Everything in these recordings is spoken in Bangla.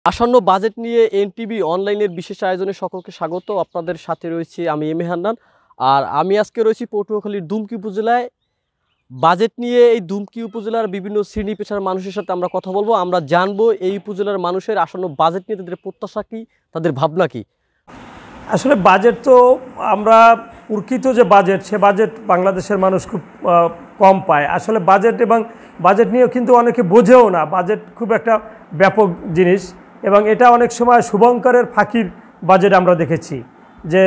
আসন্ন বাজেট নিয়ে এনটিভি অনলাইনের বিশেষ আয়োজনে সকলকে স্বাগত। আপনাদের সাথে রয়েছি আমি এম এ হান্নান। আর আমি আজকে রয়েছি পটুয়াখালীর দুমকি উপজেলায়। বাজেট নিয়ে এই দুমকি উপজেলার বিভিন্ন শ্রেণী পেশার মানুষের সাথে আমরা কথা বলবো। আমরা জানবো এই উপজেলার মানুষের আসন্ন বাজেট নিয়ে তাদের প্রত্যাশা কী, তাদের ভাবনা কী। আসলে বাজেট তো আমরা প্রকৃত যে বাজেট, সে বাজেট বাংলাদেশের মানুষ খুব কম পায়। আসলে বাজেট এবং বাজেট নিয়েও কিন্তু অনেকে বোঝেও না। বাজেট খুব একটা ব্যাপক জিনিস এবং এটা অনেক সময় শুভঙ্করের ফাঁকির বাজেট আমরা দেখেছি, যে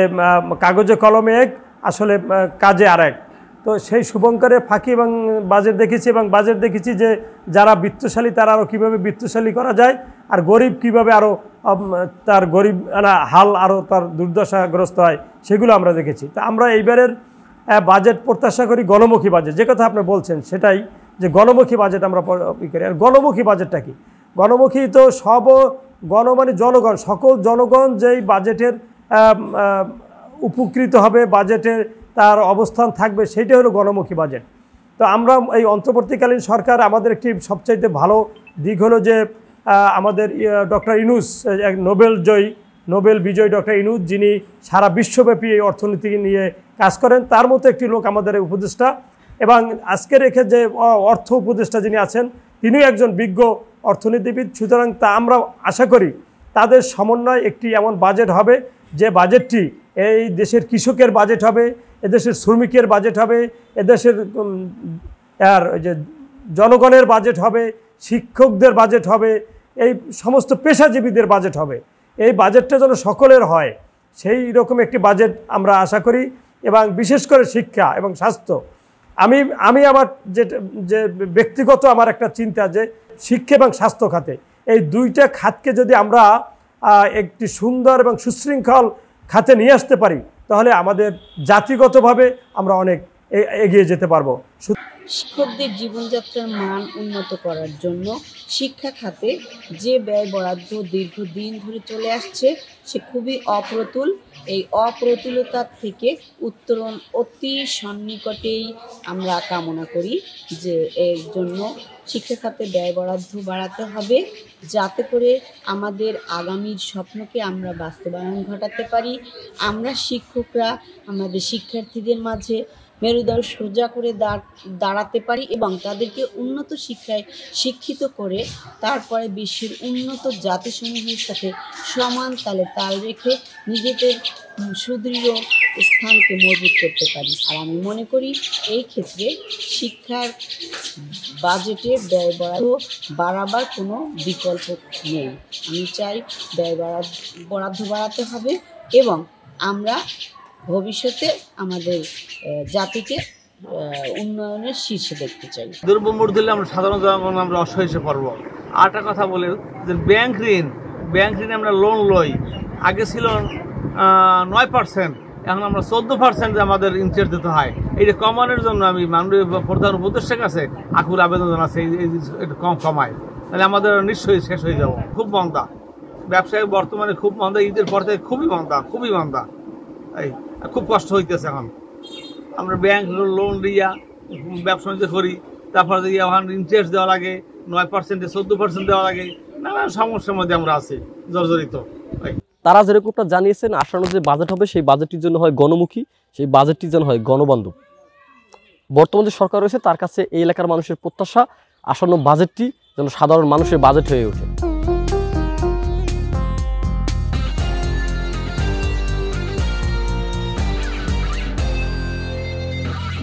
কাগজে কলমে এক, আসলে কাজে আর এক। তো সেই শুভঙ্করের ফাঁকি এবং বাজেট দেখেছি, এবং বাজেট দেখেছি যে যারা বিত্তশালী তারা আরও কীভাবে বিত্তশালী করা যায়, আর গরিব কীভাবে আরও তার গরিব হাল আরও তার দুর্দশাগ্রস্ত হয়, সেগুলো আমরা দেখেছি। তা আমরা এইবারের বাজেট প্রত্যাশা করি গণমুখী বাজেট। যে কথা আপনি বলছেন সেটাই, যে গণমুখী বাজেট আমরা করি। আর গণমুখী বাজেটটা কি? গণমুখী তো গণ মানে জনগণ, সকল জনগণ যেই বাজেটের উপকৃত হবে, বাজেটের তার অবস্থান থাকবে, সেইটা হলো গণমুখী বাজেট। তো আমরা এই অন্তর্বর্তীকালীন সরকার, আমাদের একটি সবচাইতে ভালো দিক হলো যে আমাদের ডক্টর ইউনূস, এক নোবেল বিজয়ী ডক্টর ইউনূস, যিনি সারা বিশ্বব্যাপী এই অর্থনীতি নিয়ে কাজ করেন, তার মতো একটি লোক আমাদের উপদেষ্টা। এবং আজকে রেখে যে অর্থ উপদেষ্টা যিনি আছেন, তিনিও একজন বিজ্ঞ অর্থনীতিবিদ। সুতরাং তা আমরা আশা করি তাদের সমন্বয় একটি এমন বাজেট হবে, যে বাজেটটি এই দেশের কৃষকের বাজেট হবে, এদেশের শ্রমিকের বাজেট হবে, এদেশের আর যে জনগণের বাজেট হবে, শিক্ষকদের বাজেট হবে, এই সমস্ত পেশাজীবীদের বাজেট হবে। এই বাজেটটা যেন সকলের হয়, সেই রকম একটি বাজেট আমরা আশা করি। এবং বিশেষ করে শিক্ষা এবং স্বাস্থ্য, আমি আমার যে ব্যক্তিগত আমার একটা চিন্তা, যে শিক্ষা এবং স্বাস্থ্য খাতে, এই দুইটা খাতকে যদি আমরা একটি সুন্দর এবং সুশৃঙ্খল খাতে নিয়ে আসতে পারি, তাহলে আমাদের জাতিগতভাবে আমরা অনেক এগিয়ে যেতে পারবো। শিক্ষকদের জীবনযাত্রার মান উন্নত করার জন্য শিক্ষা খাতে যে ব্যয় বরাদ্দ দীর্ঘদিন ধরে চলে আসছে, সে খুবই অপ্রতুল। এই অপ্রতুলতার থেকে উত্তরণ অতি সন্নিকটেই আমরা কামনা করি, যে এর জন্য শিক্ষা খাতে ব্যয় বরাদ্দ বাড়াতে হবে, যাতে করে আমাদের আগামীর স্বপ্নকে আমরা বাস্তবায়ন ঘটাতে পারি। আমরা শিক্ষকরা আমাদের শিক্ষার্থীদের মাঝে মেরুদণ্ড সোজা করে দাঁড়াতে পারি এবং তাদেরকে উন্নত শিক্ষায় শিক্ষিত করে তারপরে বিশ্বের উন্নত জাতিসমূহের সাথে সমান তালে তাল রেখে নিজেদের সুদৃঢ় স্থানকে মজবুত করতে পারি। আর আমি মনে করি এই ক্ষেত্রে শিক্ষার বাজেটে ব্যয় বরাদ্দ বাড়াবার কোনো বিকল্প নেই। আমি চাই ব্যয় বরাদ্দ বাড়াতে হবে এবং আমরা ভবিষ্যতে আমাদের জাতিকে উন্নয়নের শীর্ষে দেখতে চাই। দ্রব্যমূল্য দিলে আমরা সাধারণ জনগণ আমরা অসহায় পড়বো। আরেকটা কথা বলে যে ব্যাংক ঋণ আমরা লোন লই, আগে ছিল 9%, এখন আমরা 14% আমাদের ইন্টারেস্ট দিতে হয়। এইটা কমানোর জন্য আমি মাননীয় প্রধান উপদেষ্টার কাছে আকুল আবেদন জানাচ্ছি, এটা কমায়, তাহলে আমাদের নিশ্চয়ই শেষ হয়ে যাব। খুব মন্দা ব্যবসায় বর্তমানে, খুব মন্দা, ঈদের পর থেকে খুবই মন্দা। এই খুব কষ্ট হইতেছে। এখন আমরা ব্যাংক লোন দিয়া ব্যবসা বাণিজ্য করি, তারপরে এখন ইন্টারেস্ট দেওয়া লাগে 9%, 14% দেওয়া লাগে, নানান সমস্যার মধ্যে আমরা আছি জর্জরিত। তারা যেরকমটা জানিয়েছেন, আসন্ন যে বাজেট হবে সেই বাজেটটির জন্য হয় গণমুখী, সেই বাজেটটির জন্য হয় গণবান্ধব। বর্তমান যে সরকার রয়েছে তার কাছে এই এলাকার মানুষের প্রত্যাশা আসন্ন বাজেটটি যেন সাধারণ মানুষের বাজেট হয়ে ওঠে।